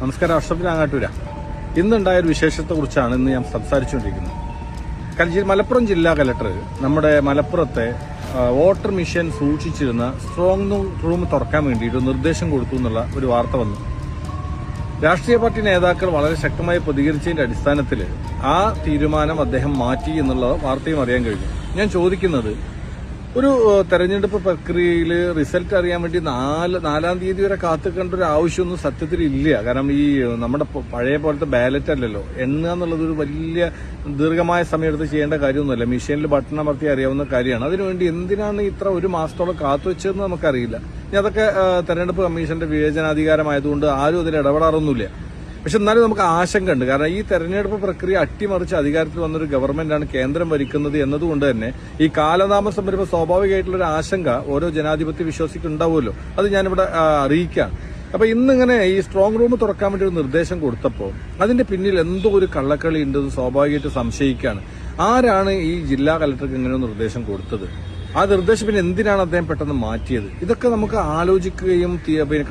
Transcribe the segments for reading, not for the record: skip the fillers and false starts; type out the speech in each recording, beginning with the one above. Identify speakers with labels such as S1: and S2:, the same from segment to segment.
S1: നമസ്കാരം. അഷ്റഫ് രാങ്ങാട്ടൂര. ഇന്നുണ്ടായ ഒരു വിശേഷത്തെക്കുറിച്ചാണ് ഇന്ന് ഞാൻ സംസാരിച്ചുകൊണ്ടിരിക്കുന്നത്. കാരണം മലപ്പുറം ജില്ലാ കലക്ടർ നമ്മുടെ മലപ്പുറത്തെ വോട്ടർ മെഷീൻ സൂക്ഷിച്ചിരുന്ന സ്ട്രോങ് റൂം തുറക്കാൻ വേണ്ടിയിട്ട് നിർദ്ദേശം കൊടുത്തു എന്നുള്ള ഒരു വാർത്ത വന്നു. രാഷ്ട്രീയ പാർട്ടി നേതാക്കൾ വളരെ ശക്തമായി പ്രതികരിച്ചതിന്റെ അടിസ്ഥാനത്തിൽ ആ തീരുമാനം അദ്ദേഹം മാറ്റി എന്നുള്ള വാർത്തയും അറിയാൻ കഴിഞ്ഞു. ഞാൻ ചോദിക്കുന്നത്, ഒരു തെരഞ്ഞെടുപ്പ് പ്രക്രിയയിൽ റിസൾട്ട് അറിയാൻ വേണ്ടി 4-ാം തീയതി വരെ കാത്തുക്കേണ്ട ഒരു ആവശ്യമൊന്നും സത്യത്തിൽ ഇല്ല. കാരണം ഈ നമ്മുടെ പഴയ പോലത്തെ ബാലറ്റ് അല്ലല്ലോ. എണ്ണുക എന്നുള്ളത് ഒരു വലിയ ദീർഘമായ സമയമെടുത്ത് ചെയ്യേണ്ട കാര്യമൊന്നുമല്ല. മെഷീനിൽ ബട്ടൺ അമർത്തി അറിയാവുന്ന കാര്യമാണ്. അതിനുവേണ്ടി എന്തിനാണ് ഇത്ര ഒരു മാസത്തോളം കാത്തുവെച്ചതെന്ന് നമുക്കറിയില്ല. ഇനി അതൊക്കെ തെരഞ്ഞെടുപ്പ് കമ്മീഷന്റെ വിവേചനാധികാരമായതുകൊണ്ട് ആരും അതിൽ ഇടപെടാറൊന്നുമില്ല. പക്ഷെ എന്നാലും നമുക്ക് ആശങ്കയുണ്ട്. കാരണം ഈ തെരഞ്ഞെടുപ്പ് പ്രക്രിയ അട്ടിമറിച്ച് അധികാരത്തിൽ വന്നൊരു ഗവൺമെന്റാണ് കേന്ദ്രം ഭരിക്കുന്നത് എന്നതുകൊണ്ട് തന്നെ ഈ കാലതാമസം വരുമ്പോൾ സ്വാഭാവികമായിട്ടുള്ളൊരു ആശങ്ക ഓരോ ജനാധിപത്യ വിശ്വാസിക്ക് ഉണ്ടാവുമല്ലോ. അത് ഞാനിവിടെ അറിയിക്കാം. അപ്പൊ ഇന്നിങ്ങനെ ഈ സ്ട്രോങ് റൂം തുറക്കാൻ വേണ്ടി ഒരു നിർദ്ദേശം കൊടുത്തപ്പോൾ അതിന്റെ പിന്നിൽ എന്തോ ഒരു കള്ളക്കളി ഉണ്ടെന്ന് സ്വാഭാവികമായിട്ട് സംശയിക്കുകയാണ്. ആരാണ് ഈ ജില്ലാ കലക്ടർക്ക് ഇങ്ങനെ ഒരു നിർദ്ദേശം കൊടുത്തത്? ആ നിർദ്ദേശം പിന്നെ എന്തിനാണ് അദ്ദേഹം പെട്ടെന്ന് മാറ്റിയത്? ഇതൊക്കെ നമുക്ക് ആലോചിക്കുകയും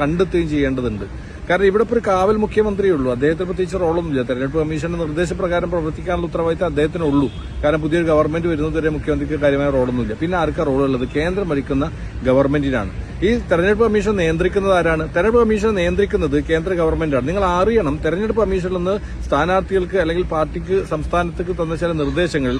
S1: കണ്ടെത്തുകയും ചെയ്യേണ്ടതുണ്ട്. കാരണം ഇവിടെ ഇപ്പോൾ ഒരു കാവൽ മുഖ്യമന്ത്രിയേ ഉള്ളൂ. അദ്ദേഹത്തിന് പ്രത്യേകിച്ച് റോളൊന്നുമില്ല. തെരഞ്ഞെടുപ്പ് കമ്മീഷന്റെ നിർദ്ദേശപ്രകാരം പ്രവർത്തിക്കാനുള്ള ഉത്തരവാദിത്തം അദ്ദേഹത്തിനുള്ളൂ. കാരണം പുതിയൊരു ഗവൺമെന്റ് വരുന്നതുവരെ മുഖ്യമന്ത്രിക്ക് കാര്യമായ റോളൊന്നുമില്ല. പിന്നെ ആർക്കാ റോളുള്ളത്? കേന്ദ്രം ഭരിക്കുന്ന ഗവൺമെന്റിനാണ്. ഈ തെരഞ്ഞെടുപ്പ് കമ്മീഷൻ നിയന്ത്രിക്കുന്നത് ആരാണ്? തെരഞ്ഞെടുപ്പ് കമ്മീഷൻ നിയന്ത്രിക്കുന്നത് കേന്ദ്ര ഗവൺമെന്റാണ്. നിങ്ങൾ അറിയണം, തെരഞ്ഞെടുപ്പ് കമ്മീഷനിൽ നിന്ന് സ്ഥാനാർത്ഥികൾക്ക് അല്ലെങ്കിൽ പാർട്ടിക്ക് സംസ്ഥാനത്തേക്ക് തന്ന ചില നിർദ്ദേശങ്ങൾ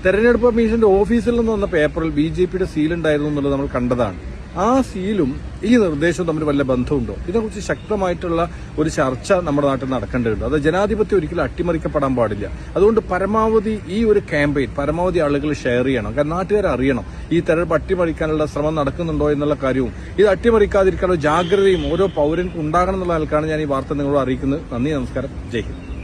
S1: തെരഞ്ഞെടുപ്പ് കമ്മീഷന്റെ ഓഫീസിൽ നിന്ന് വന്ന പേപ്പറിൽ BJPയുടെ സീലുണ്ടായിരുന്നു എന്നുള്ളത് നമ്മൾ കണ്ടതാണ്. ആ സീലും ഈ നിർദ്ദേശവും തമ്മിൽ വല്ല ബന്ധമുണ്ടോ? ഇതിനെക്കുറിച്ച് ശക്തമായിട്ടുള്ള ഒരു ചർച്ച നമ്മുടെ നാട്ടിൽ നടക്കേണ്ടതുണ്ട്. അത് ജനാധിപത്യം ഒരിക്കലും അട്ടിമറിക്കപ്പെടാൻ പാടില്ല. അതുകൊണ്ട് പരമാവധി ഈ ഒരു ക്യാമ്പയിൻ പരമാവധി ആളുകൾ ഷെയർ ചെയ്യണം. കാരണം നാട്ടുകാർ അറിയണം ഈ തെരഞ്ഞെടുപ്പ് അട്ടിമറിക്കാനുള്ള ശ്രമം നടക്കുന്നുണ്ടോ എന്നുള്ള കാര്യവും ഇത് അട്ടിമറിക്കാതിരിക്കാനുള്ള ജാഗ്രതയും ഓരോ പൗരനും ഉണ്ടാകണം എന്നുള്ള ആൾക്കാണ് ഞാൻ ഈ വാർത്ത നിങ്ങളോട് അറിയിക്കുന്നത്. നന്ദി, നമസ്കാരം, ജയ് ഹിന്ദ്.